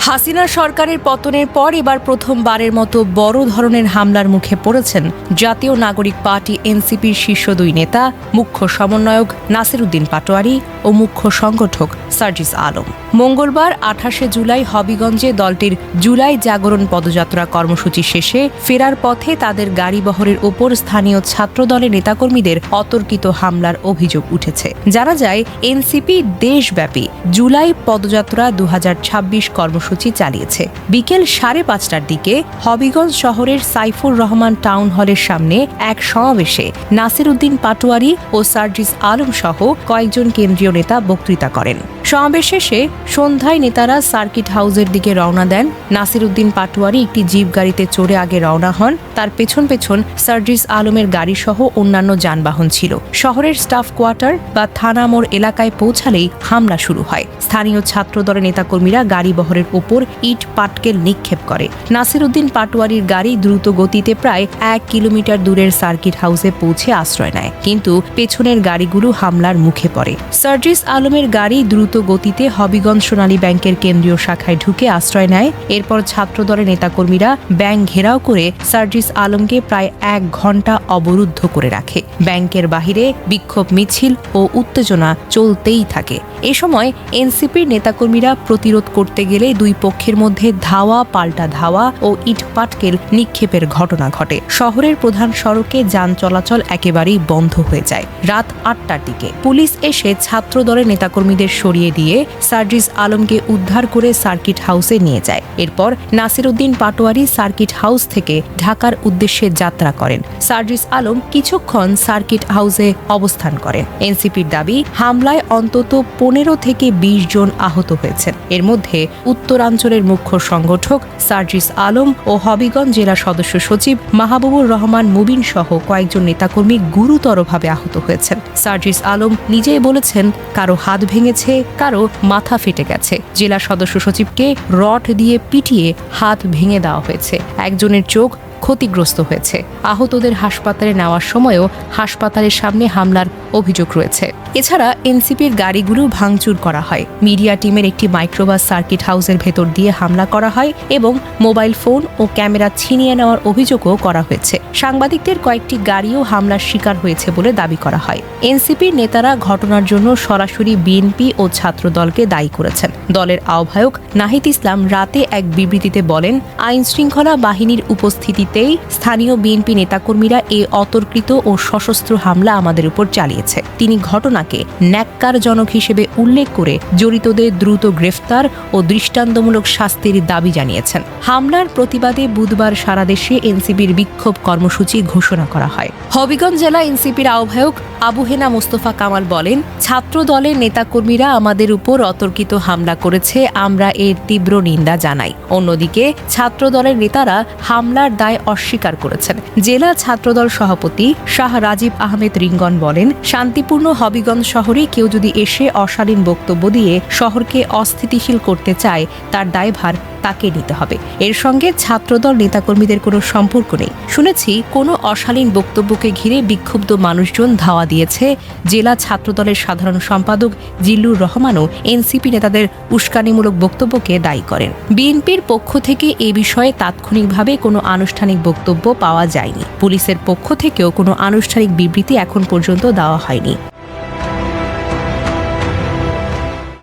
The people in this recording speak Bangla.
হাসিনা সরকারের পতনের পর এবার প্রথমবারের মতো বড় ধরনের হামলার মুখে পড়েছেন জাতীয় নাগরিক পার্টি এনসিপির শীর্ষ দুই নেতা, মুখ্য সমন্বয়ক নাসির উদ্দিন পাটোয়ারী ও মুখ্য সংগঠক সার্জিস আলম। মঙ্গলবার ২৮ জুলাই হবিগঞ্জে দলটির জুলাই জাগরণ পদযাত্রা কর্মসূচি শেষে ফেরার পথে তাদের গাড়িবহরের ওপর স্থানীয় ছাত্রদলের নেতাকর্মীদের অতর্কিত হামলার অভিযোগ উঠেছে। জানা যায়, এনসিপি দেশব্যাপী জুলাই পদযাত্রা ২০২৬ কর্মসূচি চালিয়েছে। বিকেল ৫:৩০টার দিকে হবিগঞ্জ শহরের সাইফুর রহমান টাউন হলের সামনে এক সমাবেশে নাসির উদ্দিন পাটোয়ারী ও সার্জিস আলম সহ কয়েকজন কেন্দ্রীয় নেতা বক্তৃতা করেন। সমাবেশ শেষে সন্ধ্যায় নেতারা সার্কিট হাউসের দিকে রওনা দেন। নাসির উদ্দিন পাটোয়ারী একটি জিপ গাড়িতে চড়ে আগে রওনা হন। তার পেছন পেছন সার্জিস আলমের গাড়ি সহ অন্যান্য যানবাহন ছিল। শহরের স্টাফ কোয়ার্টার বা থানা মোড় এলাকায় পৌঁছালেই হামলা শুরু হয়। স্থানীয় ছাত্রদলের নেতাকর্মীরা গাড়ি বহরের ওপর ইট পাটকেল নিক্ষেপ করে। নাসির উদ্দিন পাটোয়ারীর গাড়ি দ্রুত গতিতে প্রায় ১ কিলোমিটার দূরের সার্কিট হাউসে পৌঁছে আশ্রয় নেয়, কিন্তু পেছনের গাড়িগুলো হামলার মুখে পড়ে। সার্জিস আলমের গাড়ি দ্রুত গতিতে হবিগঞ্জ সোনালী ব্যাংকের কেন্দ্রীয় শাখায় ঢুকে আশ্রয় নেয়। এরপর ছাত্রদলের নেতাকর্মীরা ব্যাংক ঘেরাও করে সার্জিস আলমকে প্রায় ১ ঘণ্টা অবরুদ্ধ করে রাখে। ব্যাংকের বাহিরে বিক্ষোভ মিছিল ও উত্তেজনা চলতেই থাকে। এ সময় এনসিপির নেতাকর্মীরা প্রতিরোধ করতে গেলে দুই পক্ষের মধ্যে ধাওয়া পাল্টা ধাওয়া ও ইট পাটকেল নিক্ষেপের ঘটনা ঘটে। শহরের প্রধান সড়কে যান চলাচল একেবারেই বন্ধ হয়ে যায়। রাত ৮টার দিকে পুলিশ এসে ছাত্রদলের নেতাকর্মীদের সরিয়ে দিয়ে সার্জিস আলমকে উদ্ধার করে সার্কিট হাউসে নিয়ে যায়। এরপর নাসির উদ্দিন পাটোয়ারী সার্কিট হাউস থেকে ঢাকার উদ্দেশ্যে যাত্রা করেন। সার্জিস আলম কিছুক্ষণ সার্কিট হাউসে অবস্থান করেন। এনসিপির দাবি, হামলায় অন্তত ১৫ থেকে ২০ জন আহত হয়েছেন। এর মধ্যে উত্তরাঞ্চলের মুখ্য সংগঠক সার্জিস আলম ও হবিগঞ্জ জেলা সদস্য সচিব মাহবুবুর রহমান মুবিন সহ কয়েকজন নেতাকর্মী গুরুতরভাবে আহত হয়েছেন। সার্জিস আলম নিজেই বলেছেন, কারো হাত ভেঙেছে, কারো মাথা ফেটে গেছে। জেলা সদস্য সচিবকে রড দিয়ে পিটিয়ে হাত ভেঙে দেওয়া হয়েছে। একজনের চোখ ক্ষতিগ্রস্ত হয়েছে। আহতদের হাসপাতালে নেওয়ার সময়ও হাসপাতালের সামনে হামলার অভিযোগ রয়েছে। এছাড়া এনসিপির গাড়িগুলো ভাঙচুর করা হয়। মিডিয়া টিমের একটি মাইক্রোবাস সার্কিট হাউসের ভেতর দিয়ে হামলা করা হয় এবং মোবাইল ফোন ও ক্যামেরা ছিনিয়ে নেওয়ার অভিযোগও করা হয়েছে। সাংবাদিকদের কয়েকটি গাড়িও হামলার শিকার হয়েছে বলে দাবি করা হয়। এনসিপির নেতারা ঘটনার জন্য সরাসরি বিএনপি ও ছাত্রদলকে দায়ী করেছেন। দলের আহ্বায়ক নাহিদ ইসলাম রাতে এক বিবৃতিতে বলেন, আইনশৃঙ্খলা বাহিনীর উপস্থিতিতেই স্থানীয় বিএনপি নেতাকর্মীরা এ অতর্কিত ও সশস্ত্র হামলা আমাদের উপর চালিয়েছে। তিনি ঘটনাকে ন্যাক্কারজনক হিসেবে উল্লেখ করে জড়িতদের দ্রুত গ্রেফতার ও দৃষ্টান্তমূলক শাস্তির দাবি জানিয়েছেন। হামলার প্রতিবাদে বুধবার সারা দেশে এনসিপির বিক্ষোভ কর্মসূচি ঘোষণা করা হয়। হবিগঞ্জ জেলা এনসিপির আহ্বায়ক আবু হেনা মোস্তফা কামাল বলেন, ছাত্র দলের নেতাকর্মীরা আমাদের উপর অতর্কিত হামলা করেছে, আমরা এর তীব্র নিন্দা জানাই। অন্যদিকে ছাত্র দলের নেতারা হামলার দায় অস্বীকার করেছেন। জেলা ছাত্রদল সভাপতি শাহ রাজীব আহমেদ রিঙ্গন বলেন, শান্তিপূর্ণ হবিগঞ্জ শহরে কেউ যদি এসে অশালীন বক্তব্য দিয়ে শহরকে অস্থিতিশীল করতে চায়, তার দায়ভার তাকে নিতে হবে। এর সঙ্গে ছাত্রদল নেতাকর্মীদের কোনো সম্পর্ক নেই। শুনেছি কোনো অশালীন বক্তব্যকে ঘিরে বিক্ষুব্ধ মানুষজন ধাওয়া দিয়েছে। জেলা ছাত্রদলের সাধারণ সম্পাদক জিল্লুর রহমানও এনসিপি নেতাদের উস্কানিমূলক বক্তব্যকে দায়ী করেন। বিএনপির পক্ষ থেকে এ বিষয়ে তাৎক্ষণিকভাবে কোনো আনুষ্ঠানিক বক্তব্য পাওয়া যায়নি। পুলিশের পক্ষ থেকেও কোনো আনুষ্ঠানিক বিবৃতি এখন পর্যন্ত দেওয়া হয়নি।